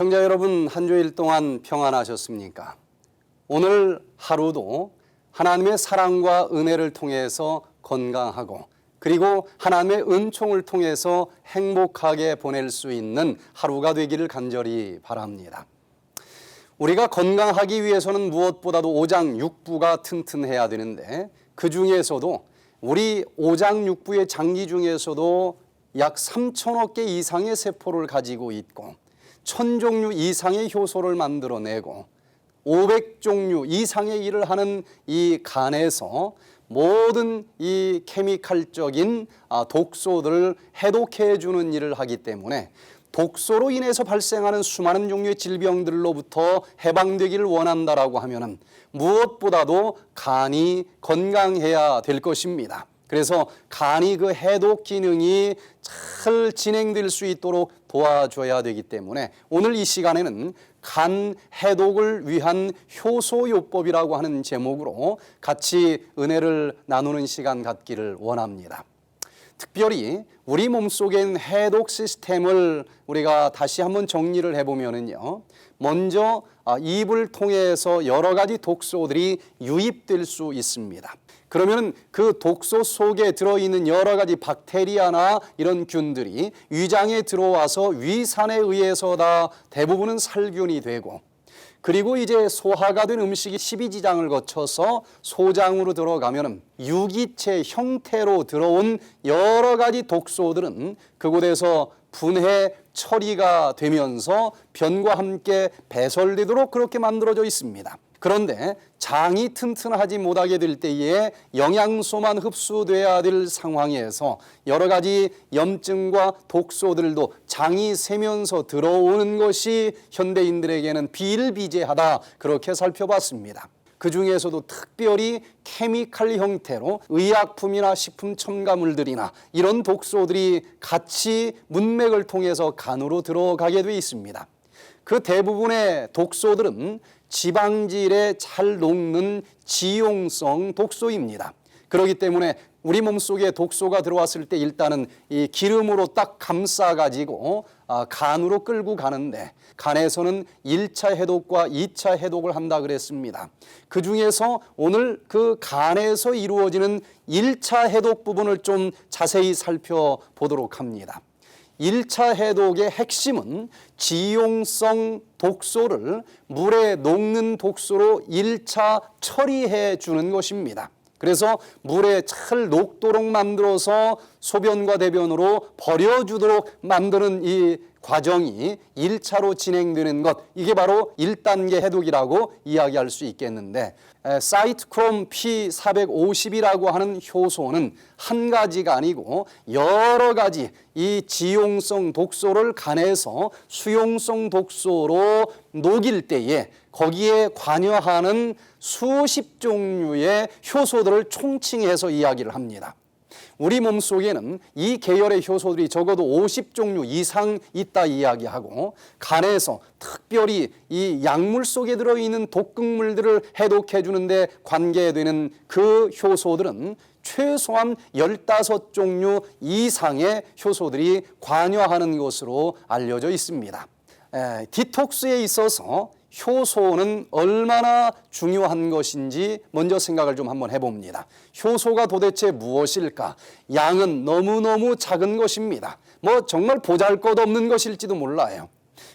시청자 여러분, 한 주일 동안 평안하셨습니까? 오늘 하루도 하나님의 사랑과 은혜를 통해서 건강하고 그리고 하나님의 은총을 통해서 행복하게 보낼 수 있는 하루가 되기를 간절히 바랍니다. 우리가 건강하기 위해서는 무엇보다도 오장육부가 튼튼해야 되는데, 그 중에서도 우리 오장육부의 장기 중에서도 약 3천억 개 이상의 세포를 가지고 있고 1000종류 이상의 효소를 만들어내고 500종류 이상의 일을 하는 이 간에서 모든 이 케미칼적인 독소들을 해독해 주는 일을 하기 때문에 독소로 인해서 발생하는 수많은 종류의 질병들로부터 해방되기를 원한다라고 하면은 무엇보다도 간이 건강해야 될 것입니다. 그래서 간이 그 해독 기능이 잘 진행될 수 있도록 도와줘야 되기 때문에 오늘 이 시간에는 간 해독을 위한 효소요법이라고 하는 제목으로 같이 은혜를 나누는 시간 갖기를 원합니다. 특별히 우리 몸속엔 해독 시스템을 우리가 다시 한번 정리를 해보면요, 먼저 입을 통해서 여러 가지 독소들이 유입될 수 있습니다. 그러면 그 독소 속에 들어있는 여러 가지 박테리아나 이런 균들이 위장에 들어와서 위산에 의해서 다 대부분은 살균이 되고, 그리고 이제 소화가 된 음식이 십이지장을 거쳐서 소장으로 들어가면 유기체 형태로 들어온 여러 가지 독소들은 그곳에서 분해 처리가 되면서 변과 함께 배설되도록 그렇게 만들어져 있습니다. 그런데 장이 튼튼하지 못하게 될 때에 영양소만 흡수돼야 될 상황에서 여러 가지 염증과 독소들도 장이 새면서 들어오는 것이 현대인들에게는 비일비재하다, 그렇게 살펴봤습니다. 그 중에서도 특별히 케미칼 형태로 의약품이나 식품 첨가물들이나 이런 독소들이 같이 문맥을 통해서 간으로 들어가게 되어 있습니다. 그 대부분의 독소들은 지방질에 잘 녹는 지용성 독소입니다. 그렇기 때문에 우리 몸속에 독소가 들어왔을 때 일단은 이 기름으로 딱 감싸가지고 간으로 끌고 가는데, 간에서는 1차 해독과 2차 해독을 한다 그랬습니다. 그 중에서 오늘 그 간에서 이루어지는 1차 해독 부분을 좀 자세히 살펴보도록 합니다. 1차 해독의 핵심은 지용성 독소를 물에 녹는 독소로 1차 처리해 주는 것입니다. 그래서 물에 잘 녹도록 만들어서 소변과 대변으로 버려주도록 만드는 이 과정이 1차로 진행되는 것, 이게 바로 1단계 해독이라고 이야기할 수 있겠는데, 사이트크롬 P450이라고 하는 효소는 한 가지가 아니고 여러 가지 이 지용성 독소를 간에서 수용성 독소로 녹일 때에 거기에 관여하는 수십 종류의 효소들을 총칭해서 이야기를 합니다. 우리 몸속에는 이 계열의 효소들이 적어도 50종류 이상 있다 이야기하고, 간에서 특별히 이 약물 속에 들어있는 독극물들을 해독해 주는데 관계되는 그 효소들은 최소한 15종류 이상의 효소들이 관여하는 것으로 알려져 있습니다. 디톡스에 있어서 효소는 얼마나 중요한 것인지 먼저 생각을 좀 한번 해봅니다. 효소가 도대체 무엇일까? 양은 너무너무 작은 것입니다. 정말 보잘것없는 것일지도 몰라요.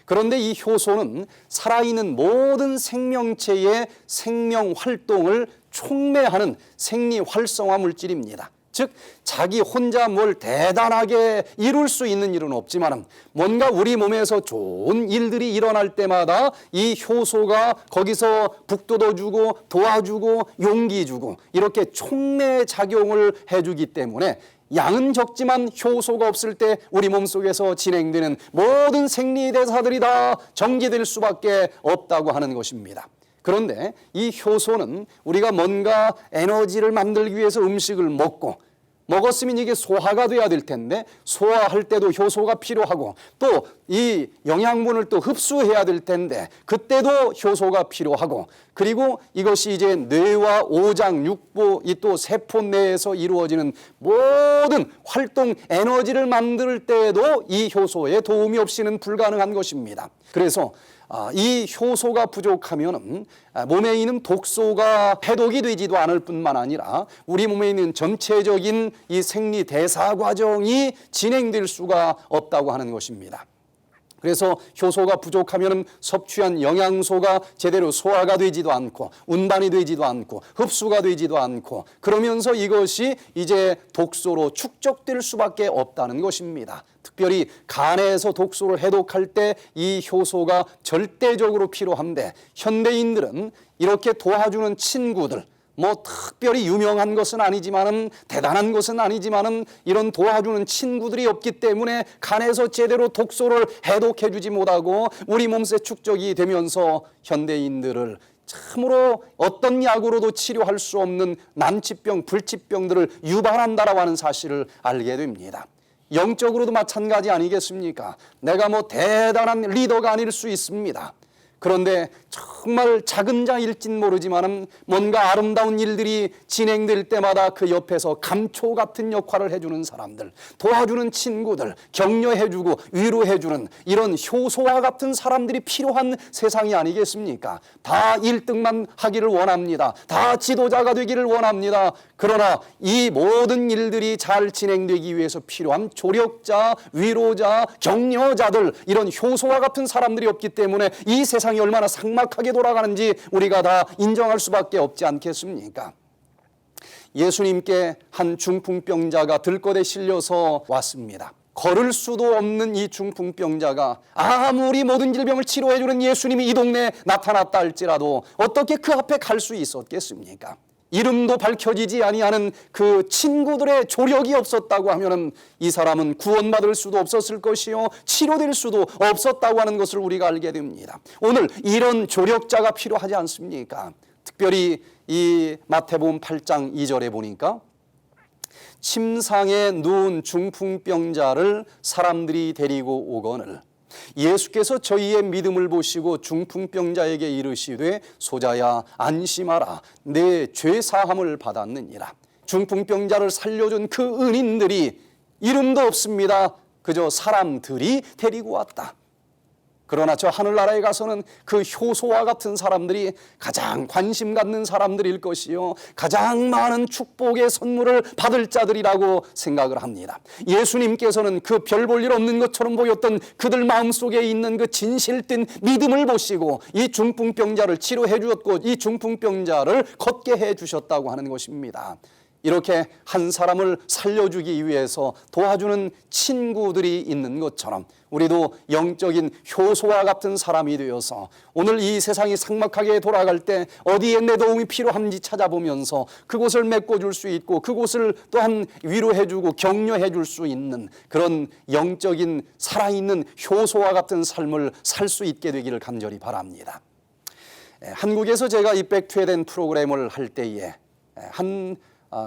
그런데 이 효소는 살아있는 모든 생명체의 생명 활동을 촉매하는 생리 활성화 물질입니다. 즉 자기 혼자 뭘 대단하게 이룰 수 있는 일은 없지만 뭔가 우리 몸에서 좋은 일들이 일어날 때마다 이 효소가 거기서 북돋워주고 도와주고 용기 주고 이렇게 촉매 작용을 해주기 때문에 양은 적지만 효소가 없을 때 우리 몸속에서 진행되는 모든 생리대사들이 다 정지될 수밖에 없다고 하는 것입니다. 그런데 이 효소는 우리가 뭔가 에너지를 만들기 위해서 음식을 먹고 먹었으면 이게 소화가 돼야 될 텐데 소화할 때도 효소가 필요하고 또 이 영양분을 또 흡수해야 될 텐데 그때도 효소가 필요하고 그리고 이것이 이제 뇌와 오장, 육부, 이 또 세포 내에서 이루어지는 모든 활동 에너지를 만들 때에도 이 효소의 도움이 없이는 불가능한 것입니다. 그래서 이 효소가 부족하면 몸에 있는 독소가 해독이 되지도 않을 뿐만 아니라 우리 몸에 있는 전체적인 이 생리 대사 과정이 진행될 수가 없다고 하는 것입니다. 그래서 효소가 부족하면 섭취한 영양소가 제대로 소화가 되지도 않고 운반이 되지도 않고 흡수가 되지도 않고 그러면서 이것이 이제 독소로 축적될 수밖에 없다는 것입니다. 특별히 간에서 독소를 해독할 때 이 효소가 절대적으로 필요한데 현대인들은 이렇게 도와주는 친구들 특별히 유명한 것은 아니지만은 대단한 것은 아니지만은 이런 도와주는 친구들이 없기 때문에 간에서 제대로 독소를 해독해 주지 못하고 우리 몸새 축적이 되면서 현대인들을 참으로 어떤 약으로도 치료할 수 없는 난치병, 불치병들을 유발한다라고 하는 사실을 알게 됩니다. 영적으로도 마찬가지 아니겠습니까? 내가 대단한 리더가 아닐 수 있습니다. 그런데 정말 작은 자일진 모르지만은 뭔가 아름다운 일들이 진행될 때마다 그 옆에서 감초 같은 역할을 해주는 사람들, 도와주는 친구들, 격려해주고 위로해주는 이런 효소와 같은 사람들이 필요한 세상이 아니겠습니까? 다 1등만 하기를 원합니다. 다 지도자가 되기를 원합니다. 그러나 이 모든 일들이 잘 진행되기 위해서 필요한 조력자, 위로자, 격려자들 이런 효소와 같은 사람들이 없기 때문에 이 세상이 얼마나 삭막하게 돌아가는지 우리가 다 인정할 수밖에 없지 않겠습니까? 예수님께 한 중풍병자가 들것에 실려서 왔습니다. 걸을 수도 없는 이 중풍병자가 아무리 모든 질병을 치료해주는 예수님이 이 동네에 나타났다 할지라도 어떻게 그 앞에 갈 수 있었겠습니까? 이름도 밝혀지지 아니하는 그 친구들의 조력이 없었다고 하면은 이 사람은 구원받을 수도 없었을 것이요 치료될 수도 없었다고 하는 것을 우리가 알게 됩니다. 오늘 이런 조력자가 필요하지 않습니까? 특별히 이 마태복음 8장 2절에 보니까 침상에 누운 중풍병자를 사람들이 데리고 오거늘 예수께서 저희의 믿음을 보시고 중풍병자에게 이르시되 소자야 안심하라 내 죄 사함을 받았느니라. 중풍병자를 살려준 그 은인들이 이름도 없습니다. 그저 사람들이 데리고 왔다. 그러나 저 하늘나라에 가서는 그 효소와 같은 사람들이 가장 관심 갖는 사람들일 것이요 가장 많은 축복의 선물을 받을 자들이라고 생각을 합니다. 예수님께서는 그 별 볼 일 없는 것처럼 보였던 그들 마음속에 있는 그 진실된 믿음을 보시고 이 중풍병자를 치료해 주었고 이 중풍병자를 걷게 해 주셨다고 하는 것입니다. 이렇게 한 사람을 살려주기 위해서 도와주는 친구들이 있는 것처럼 우리도 영적인 효소와 같은 사람이 되어서 오늘 이 세상이 삭막하게 돌아갈 때 어디에 내 도움이 필요한지 찾아보면서 그곳을 메꿔줄 수 있고 그곳을 또한 위로해주고 격려해줄 수 있는 그런 영적인 살아있는 효소와 같은 삶을 살 수 있게 되기를 간절히 바랍니다. 한국에서 제가 입백퇴된 프로그램을 할 때에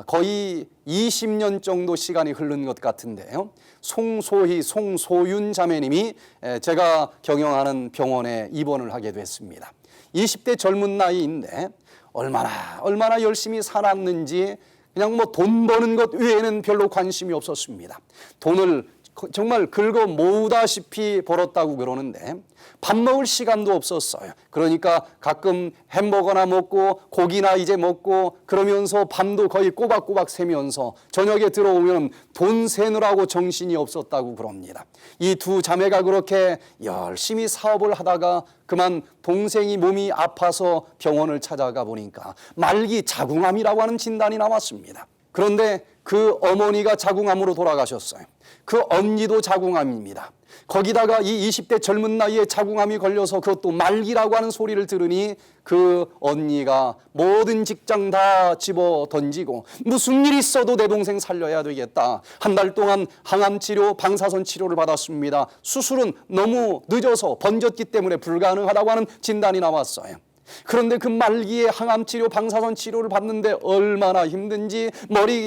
거의 20년 정도 시간이 흐른 것 같은데요. 송소윤 자매님이 제가 경영하는 병원에 입원을 하게 됐습니다. 20대 젊은 나이인데 얼마나 열심히 살았는지 그냥 돈 버는 것 외에는 별로 관심이 없었습니다. 돈을 정말 긁어 모으다시피 벌었다고 그러는데 밥 먹을 시간도 없었어요. 그러니까 가끔 햄버거나 먹고 고기나 이제 먹고 그러면서 밤도 거의 꼬박꼬박 새면서 저녁에 들어오면 돈 세느라고 정신이 없었다고 그럽니다. 이 두 자매가 그렇게 열심히 사업을 하다가 그만 동생이 몸이 아파서 병원을 찾아가 보니까 말기 자궁암이라고 하는 진단이 나왔습니다. 그런데 그 어머니가 자궁암으로 돌아가셨어요. 그 언니도 자궁암입니다. 거기다가 이 20대 젊은 나이에 자궁암이 걸려서 그것도 말기라고 하는 소리를 들으니 그 언니가 모든 직장 다 집어 던지고 무슨 일 있어도 내 동생 살려야 되겠다. 한 달 동안 항암 치료, 방사선 치료를 받았습니다. 수술은 너무 늦어서 번졌기 때문에 불가능하다고 하는 진단이 나왔어요. 그런데 그 말기에 항암치료, 방사선 치료를 받는데 얼마나 힘든지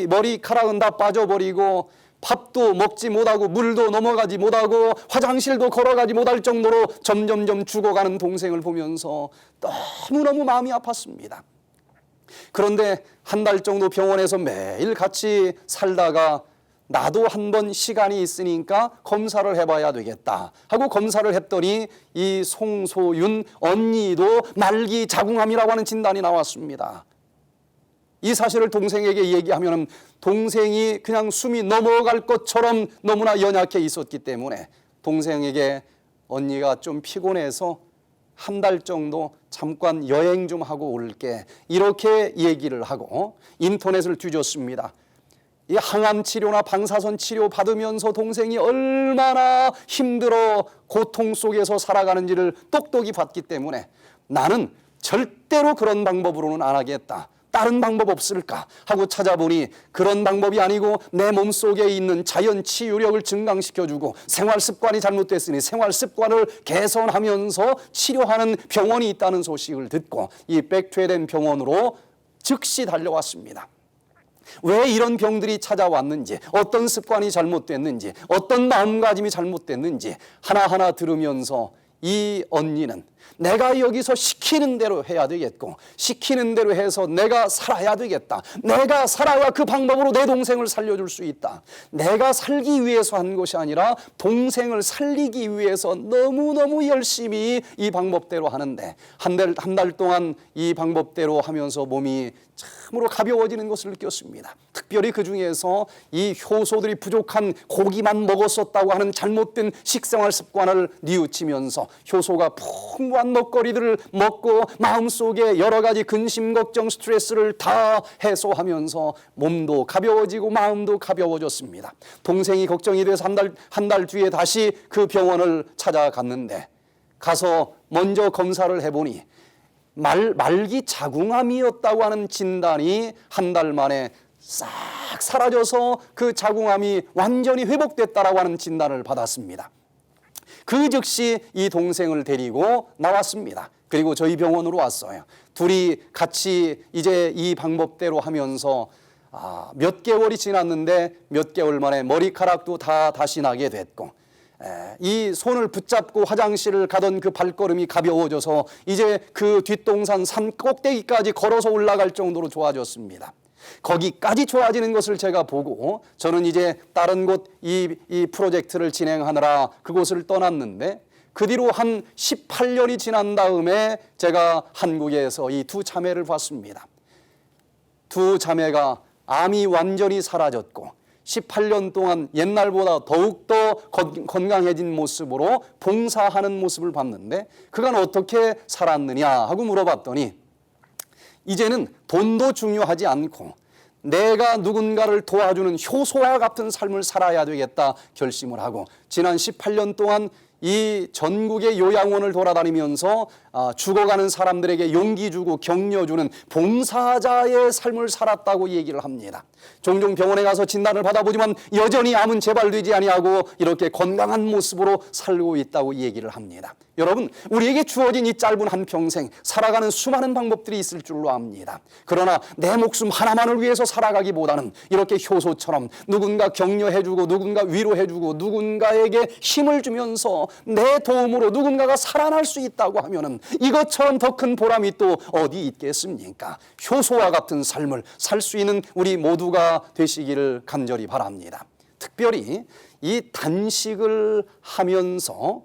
머리카락은 다 빠져버리고 밥도 먹지 못하고 물도 넘어가지 못하고 화장실도 걸어가지 못할 정도로 점점점 죽어가는 동생을 보면서 너무너무 마음이 아팠습니다. 그런데 한 달 정도 병원에서 매일 같이 살다가 나도 한번 시간이 있으니까 검사를 해봐야 되겠다 하고 검사를 했더니 이 송소윤 언니도 말기 자궁암이라고 하는 진단이 나왔습니다. 이 사실을 동생에게 얘기하면 동생이 그냥 숨이 넘어갈 것처럼 너무나 연약해 있었기 때문에 동생에게 언니가 좀 피곤해서 한 달 정도 잠깐 여행 좀 하고 올게 이렇게 얘기를 하고 인터넷을 뒤졌습니다. 이 항암 치료나 방사선 치료 받으면서 동생이 얼마나 힘들어 고통 속에서 살아가는지를 똑똑히 봤기 때문에 나는 절대로 그런 방법으로는 안 하겠다. 다른 방법 없을까 하고 찾아보니 그런 방법이 아니고 내 몸속에 있는 자연 치유력을 증강시켜주고 생활 습관이 잘못됐으니 생활 습관을 개선하면서 치료하는 병원이 있다는 소식을 듣고 이 백투에덴 병원으로 즉시 달려왔습니다. 왜 이런 병들이 찾아왔는지, 어떤 습관이 잘못됐는지, 어떤 마음가짐이 잘못됐는지 하나하나 들으면서 이 언니는 내가 여기서 시키는 대로 해야 되겠고 시키는 대로 해서 내가 살아야 되겠다. 내가 살아야 그 방법으로 내 동생을 살려줄 수 있다. 내가 살기 위해서 한 것이 아니라 동생을 살리기 위해서 너무너무 열심히 이 방법대로 하는데 한 달 동안 이 방법대로 하면서 몸이 참으로 가벼워지는 것을 느꼈습니다. 특별히 그 중에서 이 효소들이 부족한 고기만 먹었었다고 하는 잘못된 식생활 습관을 뉘우치면서 효소가 풍부한 먹거리들을 먹고 마음속에 여러 가지 근심, 걱정, 스트레스를 다 해소하면서 몸도 가벼워지고 마음도 가벼워졌습니다. 동생이 걱정이 돼서 한 달 뒤에 다시 그 병원을 찾아갔는데 가서 먼저 검사를 해보니 말기 자궁암이었다고 하는 진단이 한 달 만에 싹 사라져서 그 자궁암이 완전히 회복됐다라고 하는 진단을 받았습니다. 그 즉시 이 동생을 데리고 나왔습니다. 그리고 저희 병원으로 왔어요. 둘이 같이 이제 이 방법대로 하면서 몇 개월이 지났는데 몇 개월 만에 머리카락도 다 다시 나게 됐고 이 손을 붙잡고 화장실을 가던 그 발걸음이 가벼워져서 이제 그 뒷동산 산 꼭대기까지 걸어서 올라갈 정도로 좋아졌습니다. 거기까지 좋아지는 것을 제가 보고 저는 이제 다른 곳 이 프로젝트를 진행하느라 그곳을 떠났는데 그 뒤로 한 18년이 지난 다음에 제가 한국에서 이 두 자매를 봤습니다. 두 자매가 암이 완전히 사라졌고 18년 동안 옛날보다 더욱더 건강해진 모습으로 봉사하는 모습을 봤는데 그간 어떻게 살았느냐 하고 물어봤더니 이제는 돈도 중요하지 않고 내가 누군가를 도와주는 효소와 같은 삶을 살아야 되겠다 결심을 하고 지난 18년 동안 이 전국의 요양원을 돌아다니면서 죽어가는 사람들에게 용기 주고 격려 주는 봉사자의 삶을 살았다고 얘기를 합니다. 종종 병원에 가서 진단을 받아보지만 여전히 암은 재발되지 아니하고 이렇게 건강한 모습으로 살고 있다고 얘기를 합니다. 여러분, 우리에게 주어진 이 짧은 한평생 살아가는 수많은 방법들이 있을 줄로 압니다. 그러나 내 목숨 하나만을 위해서 살아가기보다는 이렇게 효소처럼 누군가 격려해주고 누군가 위로해주고 누군가에게 힘을 주면서 내 도움으로 누군가가 살아날 수 있다고 하면은 이것처럼 더 큰 보람이 또 어디 있겠습니까? 효소와 같은 삶을 살 수 있는 우리 모두가 되시기를 간절히 바랍니다. 특별히 이 단식을 하면서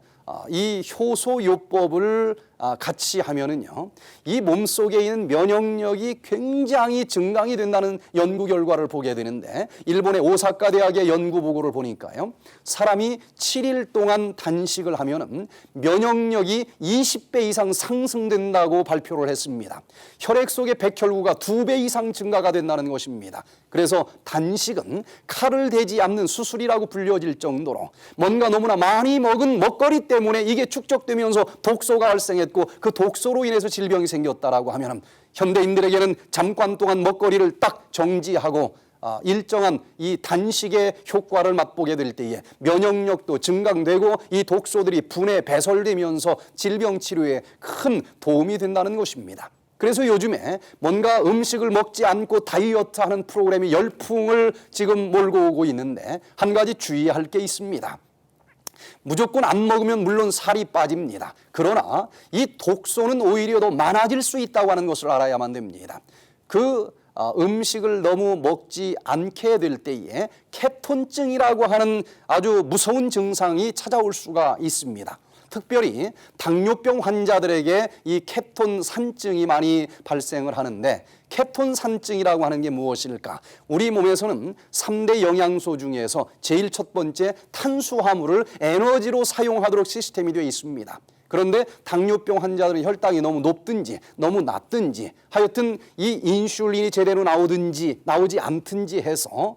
이 효소요법을 같이 하면은요, 이 몸속에 있는 면역력이 굉장히 증강이 된다는 연구 결과를 보게 되는데 일본의 오사카 대학의 연구 보고를 보니까요, 사람이 7일 동안 단식을 하면은 면역력이 20배 이상 상승된다고 발표를 했습니다. 혈액 속의 백혈구가 2배 이상 증가가 된다는 것입니다. 그래서 단식은 칼을 대지 않는 수술이라고 불려질 정도로 뭔가 너무나 많이 먹은 먹거리 때문에 이게 축적되면서 독소가 발생했고 그 독소로 인해서 질병이 생겼다라고 하면 현대인들에게는 잠깐 동안 먹거리를 딱 정지하고 일정한 이 단식의 효과를 맛보게 될 때에 면역력도 증강되고 이 독소들이 분해 배설되면서 질병 치료에 큰 도움이 된다는 것입니다. 그래서 요즘에 뭔가 음식을 먹지 않고 다이어트하는 프로그램이 열풍을 지금 몰고 오고 있는데 한 가지 주의할 게 있습니다. 무조건 안 먹으면 물론 살이 빠집니다. 그러나 이 독소는 오히려 더 많아질 수 있다고 하는 것을 알아야만 됩니다. 음식을 너무 먹지 않게 될 때에 케톤증이라고 하는 아주 무서운 증상이 찾아올 수가 있습니다. 특별히 당뇨병 환자들에게 이 케톤산증이 많이 발생을 하는데, 케톤산증이라고 하는 게 무엇일까? 우리 몸에서는 3대 영양소 중에서 제일 첫 번째 탄수화물을 에너지로 사용하도록 시스템이 되어 있습니다. 그런데 당뇨병 환자들은 혈당이 너무 높든지 너무 낮든지 하여튼 이 인슐린이 제대로 나오든지 나오지 않든지 해서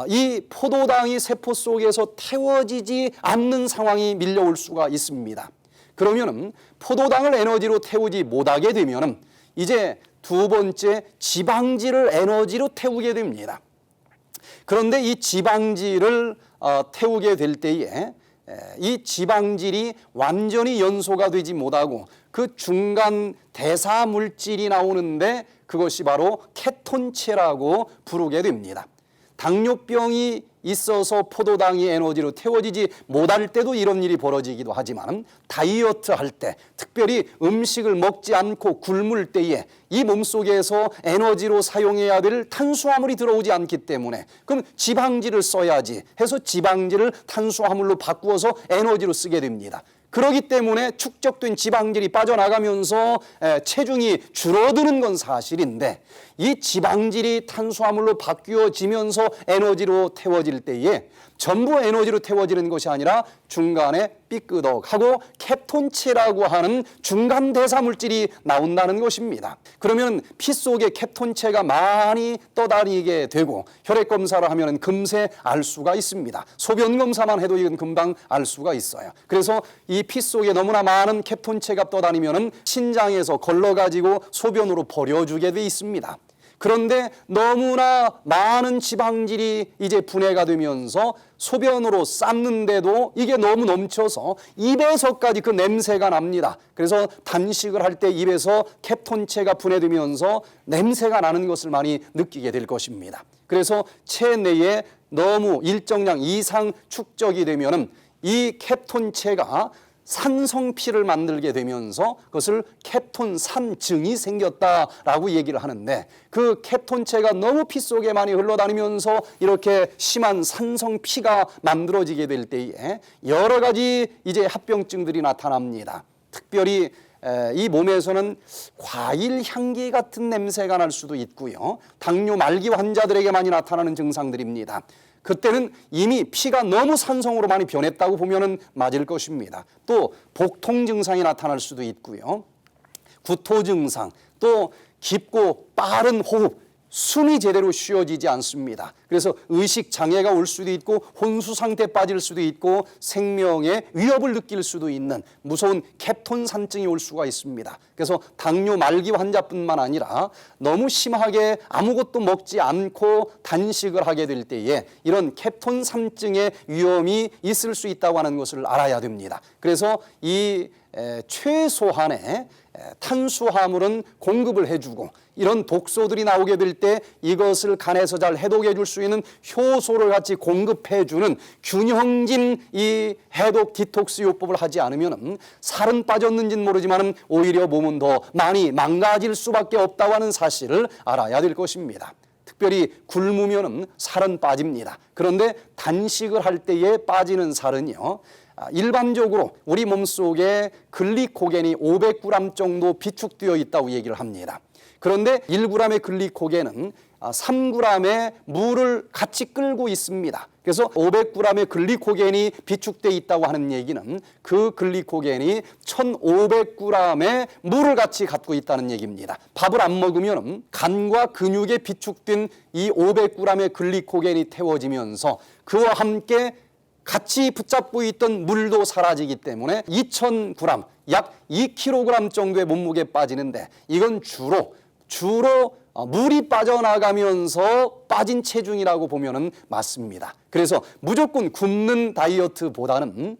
이 포도당이 세포 속에서 태워지지 않는 상황이 밀려올 수가 있습니다. 그러면은 포도당을 에너지로 태우지 못하게 되면은 이제 두 번째 지방질을 에너지로 태우게 됩니다. 그런데 이 지방질을 태우게 될 때에 이 지방질이 완전히 연소가 되지 못하고 그 중간 대사 물질이 나오는데 그것이 바로 케톤체라고 부르게 됩니다. 당뇨병이 있어서 포도당이 에너지로 태워지지 못할 때도 이런 일이 벌어지기도 하지만, 다이어트 할 때, 특별히 음식을 먹지 않고 굶을 때에 이 몸속에서 에너지로 사용해야 될 탄수화물이 들어오지 않기 때문에 그럼 지방질을 써야지 해서 지방질을 탄수화물로 바꾸어서 에너지로 쓰게 됩니다. 그렇기 때문에 축적된 지방질이 빠져나가면서 체중이 줄어드는 건 사실인데, 이 지방질이 탄수화물로 바뀌어지면서 에너지로 태워질 때에 전부 에너지로 태워지는 것이 아니라 중간에 삐끄덕하고 케톤체라고 하는 중간 대사 물질이 나온다는 것입니다. 그러면 피 속에 케톤체가 많이 떠다니게 되고 혈액 검사를 하면 금세 알 수가 있습니다. 소변 검사만 해도 이건 금방 알 수가 있어요. 그래서 이 피 속에 너무나 많은 케톤체가 떠다니면 신장에서 걸러가지고 소변으로 버려주게 돼 있습니다. 그런데 너무나 많은 지방질이 이제 분해가 되면서 소변으로 쌌는데도 이게 너무 넘쳐서 입에서까지 그 냄새가 납니다. 그래서 단식을 할 때 입에서 케톤체가 분해되면서 냄새가 나는 것을 많이 느끼게 될 것입니다. 그래서 체내에 너무 일정량 이상 축적이 되면은 이 케톤체가 산성피를 만들게 되면서 그것을 케톤산증이 생겼다라고 얘기를 하는데, 그 케톤체가 너무 피 속에 많이 흘러다니면서 이렇게 심한 산성피가 만들어지게 될 때에 여러 가지 이제 합병증들이 나타납니다. 특별히 이 몸에서는 과일 향기 같은 냄새가 날 수도 있고요. 당뇨 말기 환자들에게 많이 나타나는 증상들입니다. 그때는 이미 피가 너무 산성으로 많이 변했다고 보면 맞을 것입니다. 또 복통 증상이 나타날 수도 있고요. 구토 증상, 또 깊고 빠른 호흡, 숨이 제대로 쉬어지지 않습니다. 그래서 의식 장애가 올 수도 있고 혼수 상태에 빠질 수도 있고 생명의 위협을 느낄 수도 있는 무서운 케톤산증이 올 수가 있습니다. 그래서 당뇨 말기 환자뿐만 아니라 너무 심하게 아무것도 먹지 않고 단식을 하게 될 때에 이런 케톤산증의 위험이 있을 수 있다고 하는 것을 알아야 됩니다. 그래서 이 최소한의 탄수화물은 공급을 해주고 이런 독소들이 나오게 될 때 이것을 간에서 잘 해독해 줄 수 있는 효소를 같이 공급해 주는 균형진 이 해독 디톡스 요법을 하지 않으면 살은 빠졌는지는 모르지만 오히려 몸은 더 많이 망가질 수밖에 없다고 하는 사실을 알아야 될 것입니다. 특별히 굶으면 살은 빠집니다. 그런데 단식을 할 때에 빠지는 살은요, 일반적으로 우리 몸속에 글리코겐이 500g 정도 비축되어 있다고 얘기를 합니다. 그런데 1g의 글리코겐은 3g의 물을 같이 끌고 있습니다. 그래서 500g의 글리코겐이 비축되어 있다고 하는 얘기는 그 글리코겐이 1500g의 물을 같이 갖고 있다는 얘기입니다. 밥을 안 먹으면 간과 근육에 비축된 이 500g의 글리코겐이 태워지면서 그와 함께 같이 붙잡고 있던 물도 사라지기 때문에 2000g, 약 2kg 정도의 몸무게 빠지는데, 이건 주로 물이 빠져나가면서 빠진 체중이라고 보면은 맞습니다. 그래서 무조건 굶는 다이어트보다는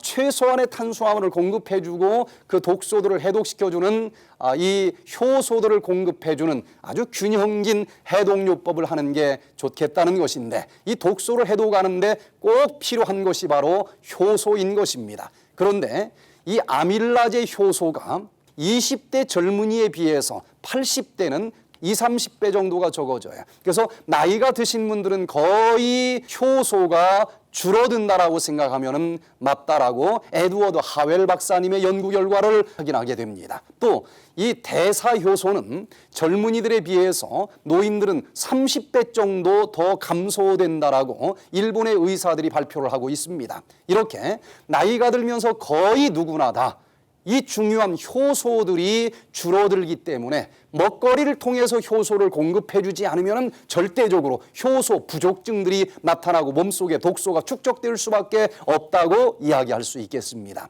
최소한의 탄수화물을 공급해주고 그 독소들을 해독시켜주는 이 효소들을 공급해주는 아주 균형진 해독요법을 하는 게 좋겠다는 것인데, 이 독소를 해독하는데 꼭 필요한 것이 바로 효소인 것입니다. 그런데 이 아밀라제 효소가 20대 젊은이에 비해서 80대는 20, 30배 정도가 적어져요. 그래서 나이가 드신 분들은 거의 효소가 줄어든다라고 생각하면 맞다라고 에드워드 하웰 박사님의 연구 결과를 확인하게 됩니다. 또 이 대사효소는 젊은이들에 비해서 노인들은 30배 정도 더 감소된다라고 일본의 의사들이 발표를 하고 있습니다. 이렇게 나이가 들면서 거의 누구나 다 이 중요한 효소들이 줄어들기 때문에 먹거리를 통해서 효소를 공급해주지 않으면 절대적으로 효소 부족증들이 나타나고 몸속에 독소가 축적될 수밖에 없다고 이야기할 수 있겠습니다.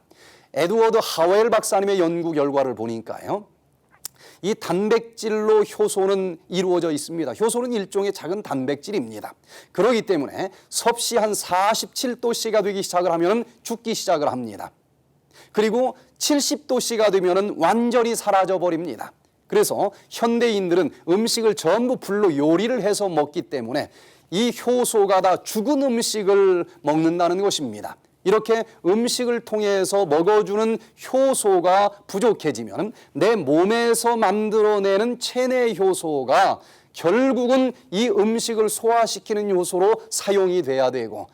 에드워드 하웰 박사님의 연구 결과를 보니까요, 이 단백질로 효소는 이루어져 있습니다. 효소는 일종의 작은 단백질입니다. 그렇기 때문에 섭씨 한 47도씨가 되기 시작을 하면 죽기 시작을 합니다. 그리고 70도씨가 되면 완전히 사라져 버립니다. 그래서 현대인들은 음식을 전부 불로 요리를 해서 먹기 때문에 이 효소가 다 죽은 음식을 먹는다는 것입니다. 이렇게 음식을 통해서 먹어주는 효소가 부족해지면 내 몸에서 만들어내는 체내 효소가 결국은 이 음식을 소화시키는 효소로 사용이 돼야 되고,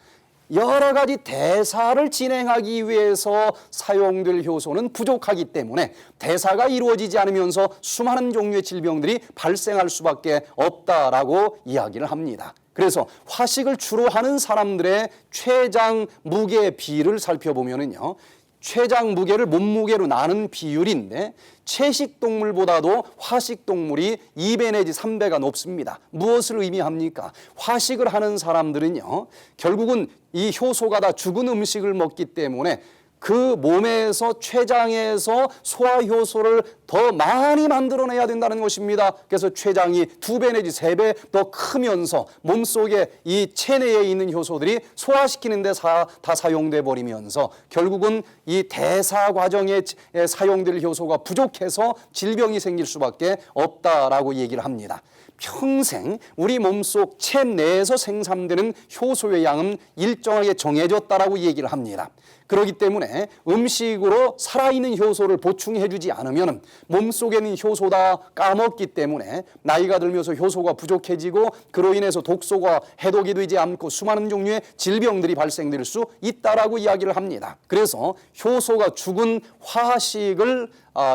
여러 가지 대사를 진행하기 위해서 사용될 효소는 부족하기 때문에 대사가 이루어지지 않으면서 수많은 종류의 질병들이 발생할 수밖에 없다라고 이야기를 합니다. 그래서 화식을 주로 하는 사람들의 췌장 무게 비를 살펴보면요, 췌장 무게를 몸무게로 나눈 비율인데 채식 동물보다도 화식 동물이 2배 내지 3배가 높습니다. 무엇을 의미합니까? 화식을 하는 사람들은요, 결국은 이 효소가 다 죽은 음식을 먹기 때문에 그 몸에서 췌장에서 소화효소를 더 많이 만들어내야 된다는 것입니다. 그래서 췌장이 2배 내지 3배 더 크면서 몸속에 이 체내에 있는 효소들이 소화시키는 데 다 사용돼 버리면서 결국은 이 대사 과정에 사용될 효소가 부족해서 질병이 생길 수밖에 없다라고 얘기를 합니다. 평생 우리 몸속 체내에서 생산되는 효소의 양은 일정하게 정해졌다라고 얘기를 합니다. 그렇기 때문에 음식으로 살아있는 효소를 보충해주지 않으면 몸속에 있는 효소 다 까먹기 때문에 나이가 들면서 효소가 부족해지고 그로 인해서 독소가 해독이 되지 않고 수많은 종류의 질병들이 발생될 수 있다라고 이야기를 합니다. 그래서 효소가 죽은 화식을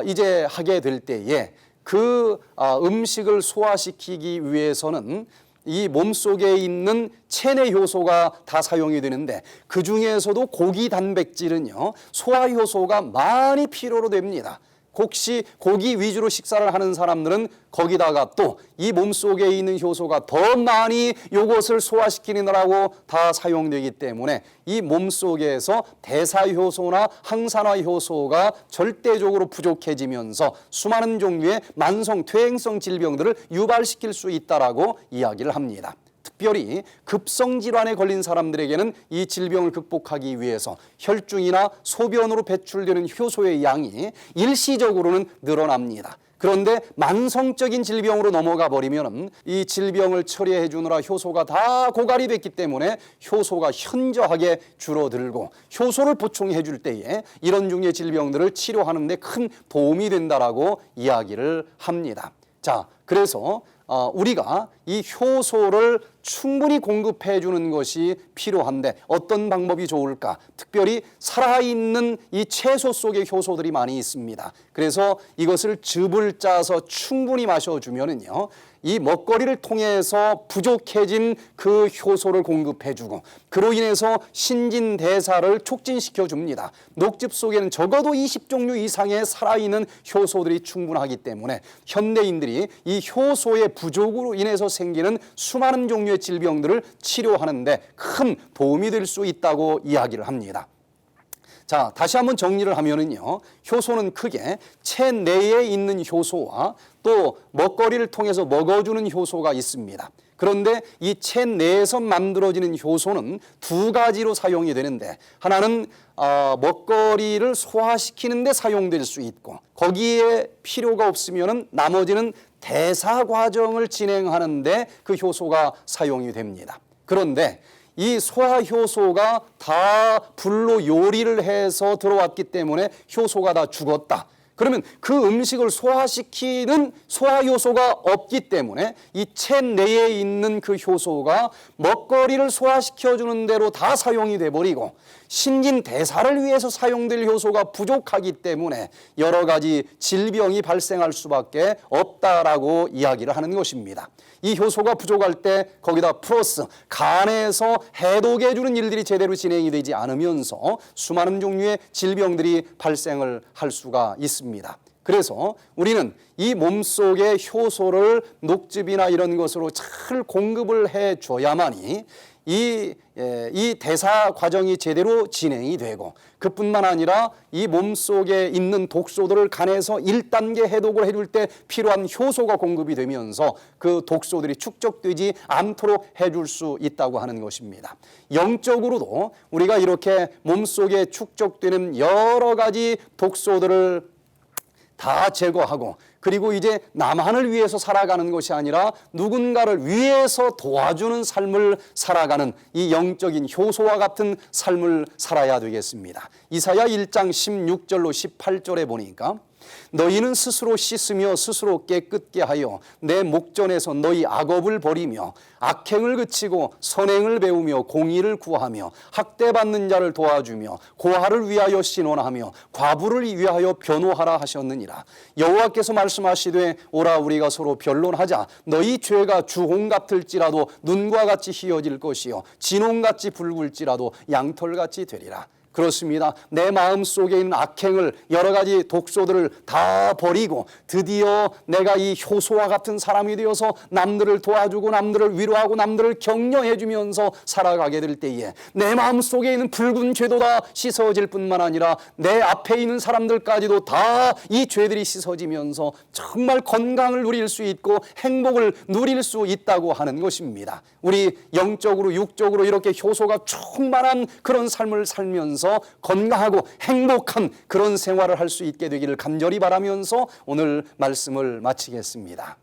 이제 하게 될 때에 그 음식을 소화시키기 위해서는 이 몸속에 있는 체내 효소가 다 사용이 되는데, 그 중에서도 고기 단백질은요, 소화 효소가 많이 필요로 됩니다. 혹시 고기 위주로 식사를 하는 사람들은 거기다가 또 이 몸속에 있는 효소가 더 많이 이것을 소화시키느라고 다 사용되기 때문에 이 몸속에서 대사효소나 항산화 효소가 절대적으로 부족해지면서 수많은 종류의 만성 퇴행성 질병들을 유발시킬 수 있다라고 이야기를 합니다. 특별히 급성질환에 걸린 사람들에게는 이 질병을 극복하기 위해서 혈중이나 소변으로 배출되는 효소의 양이 일시적으로는 늘어납니다. 그런데 만성적인 질병으로 넘어가 버리면 이 질병을 처리해 주느라 효소가 다 고갈이 됐기 때문에 효소가 현저하게 줄어들고, 효소를 보충해 줄 때에 이런 종류의 질병들을 치료하는 데 큰 도움이 된다라고 이야기를 합니다. 자, 그래서 우리가 이 효소를 충분히 공급해 주는 것이 필요한데 어떤 방법이 좋을까? 특별히 살아있는 이 채소 속에 효소들이 많이 있습니다. 그래서 이것을 즙을 짜서 충분히 마셔주면은요, 이 먹거리를 통해서 부족해진 그 효소를 공급해 주고 그로 인해서 신진대사를 촉진시켜 줍니다. 녹즙 속에는 적어도 20종류 이상의 살아있는 효소들이 충분하기 때문에 현대인들이 이 효소의 부족으로 인해서 생기는 수많은 종류의 질병들을 치료하는 데 큰 도움이 될 수 있다고 이야기를 합니다. 자, 다시 한번 정리를 하면은요, 효소는 크게 체내에 있는 효소와 또 먹거리를 통해서 먹어주는 효소가 있습니다. 그런데 이 체내에서 만들어지는 효소는 두 가지로 사용이 되는데, 하나는 먹거리를 소화시키는 데 사용될 수 있고, 거기에 필요가 없으면은 나머지는 대사 과정을 진행하는데 그 효소가 사용이 됩니다. 그런데 이 소화 효소가 다 불로 요리를 해서 들어왔기 때문에 효소가 다 죽었다. 그러면 그 음식을 소화시키는 소화 요소가 없기 때문에 이 체내에 있는 그 효소가 먹거리를 소화시켜주는 대로 다 사용이 돼버리고, 신진 대사를 위해서 사용될 효소가 부족하기 때문에 여러 가지 질병이 발생할 수밖에 없다라고 이야기를 하는 것입니다. 이 효소가 부족할 때 거기다 플러스 간에서 해독해 주는 일들이 제대로 진행이 되지 않으면서 수많은 종류의 질병들이 발생을 할 수가 있습니다. 그래서 우리는 이 몸속의 효소를 녹즙이나 이런 것으로 잘 공급을 해줘야만이 이 대사 과정이 제대로 진행이 되고, 그뿐만 아니라 이 몸속에 있는 독소들을 간에서 1단계 해독을 해줄 때 필요한 효소가 공급이 되면서 그 독소들이 축적되지 않도록 해줄 수 있다고 하는 것입니다. 영적으로도 우리가 이렇게 몸속에 축적되는 여러 가지 독소들을 다 제거하고, 그리고 이제 나만을 위해서 살아가는 것이 아니라 누군가를 위해서 도와주는 삶을 살아가는 이 영적인 효소와 같은 삶을 살아야 되겠습니다. 이사야 1장 16절로 18절에 보니까, 너희는 스스로 씻으며 스스로 깨끗게 하여 내 목전에서 너희 악업을 버리며 악행을 그치고 선행을 배우며 공의를 구하며 학대받는 자를 도와주며 고아를 위하여 신원하며 과부를 위하여 변호하라 하셨느니라. 여호와께서 말씀하시되, 오라 우리가 서로 변론하자. 너희 죄가 주홍 같을지라도 눈과 같이 희어질 것이요 진홍같이 붉을지라도 양털같이 되리라. 그렇습니다. 내 마음속에 있는 악행을, 여러 가지 독소들을 다 버리고 드디어 내가 이 효소와 같은 사람이 되어서 남들을 도와주고 남들을 위로하고 남들을 격려해 주면서 살아가게 될 때에 내 마음속에 있는 붉은 죄도 다 씻어질 뿐만 아니라 내 앞에 있는 사람들까지도 다 이 죄들이 씻어지면서 정말 건강을 누릴 수 있고 행복을 누릴 수 있다고 하는 것입니다. 우리 영적으로 육적으로 이렇게 효소가 충만한 그런 삶을 살면서 건강하고 행복한 그런 생활을 할 수 있게 되기를 간절히 바라면서 오늘 말씀을 마치겠습니다.